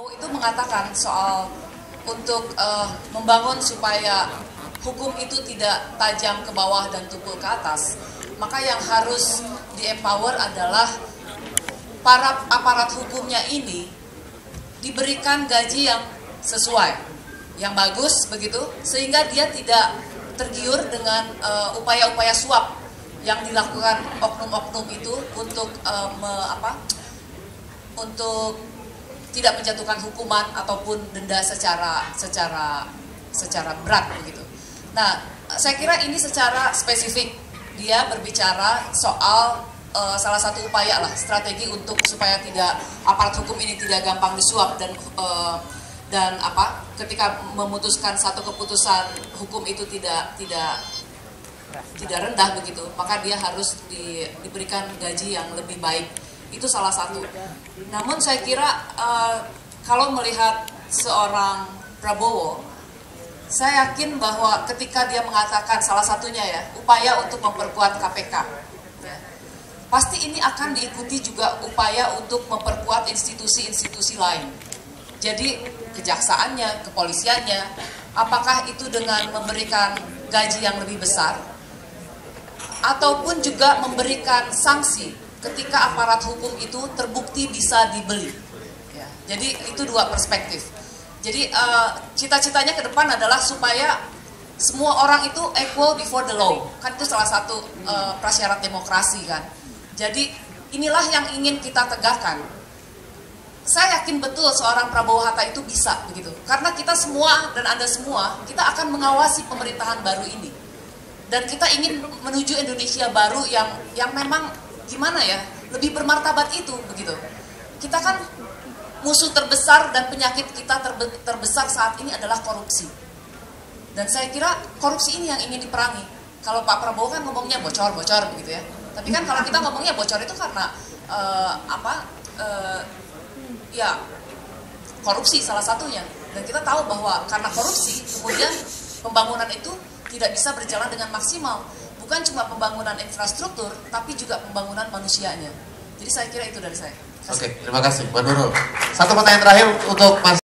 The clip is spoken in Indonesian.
Itu mengatakan soal untuk membangun supaya hukum itu tidak tajam ke bawah dan tumpul ke atas, maka yang harus di-empower adalah para aparat hukumnya ini diberikan gaji yang sesuai, yang bagus begitu, sehingga dia tidak tergiur dengan upaya-upaya suap yang dilakukan oknum-oknum itu untuk untuk tidak menjatuhkan hukuman ataupun denda secara berat begitu. Nah, saya kira ini secara spesifik dia berbicara soal salah satu upaya lah, strategi untuk supaya tidak aparat hukum ini tidak gampang disuap dan ketika memutuskan satu keputusan hukum itu tidak rendah begitu, maka dia harus diberikan gaji yang lebih baik. Itu salah satu. Namun saya kira kalau melihat seorang Prabowo, saya yakin bahwa ketika dia mengatakan salah satunya ya, upaya untuk memperkuat KPK, ya, pasti ini akan diikuti juga upaya untuk memperkuat institusi-institusi lain. Jadi kejaksaannya, kepolisiannya, apakah itu dengan memberikan gaji yang lebih besar, ataupun juga memberikan sanksi ketika aparat hukum itu terbukti bisa dibeli. Ya, jadi itu dua perspektif. Jadi cita-citanya ke depan adalah supaya semua orang itu equal before the law. Kan itu salah satu prasyarat demokrasi kan. Jadi inilah yang ingin kita tegakkan. Saya yakin betul seorang Prabowo Hatta itu bisa begitu. Karena kita semua dan Anda semua, kita akan mengawasi pemerintahan baru ini. Dan kita ingin menuju Indonesia baru yang memang gimana ya, lebih bermartabat itu begitu. Kita kan musuh terbesar dan penyakit kita terbesar saat ini adalah korupsi. Dan saya kira korupsi ini yang ingin diperangi. Kalau Pak Prabowo kan ngomongnya bocor-bocor begitu ya. Tapi kan kalau kita ngomongnya bocor itu karena ya korupsi salah satunya. Dan kita tahu bahwa karena korupsi kemudian pembangunan itu tidak bisa berjalan dengan maksimal. Bukan cuma pembangunan infrastruktur, tapi juga pembangunan manusianya. Jadi saya kira itu dari saya. Oke, terima kasih, Mbak Nurul. Satu pertanyaan terakhir untuk Mas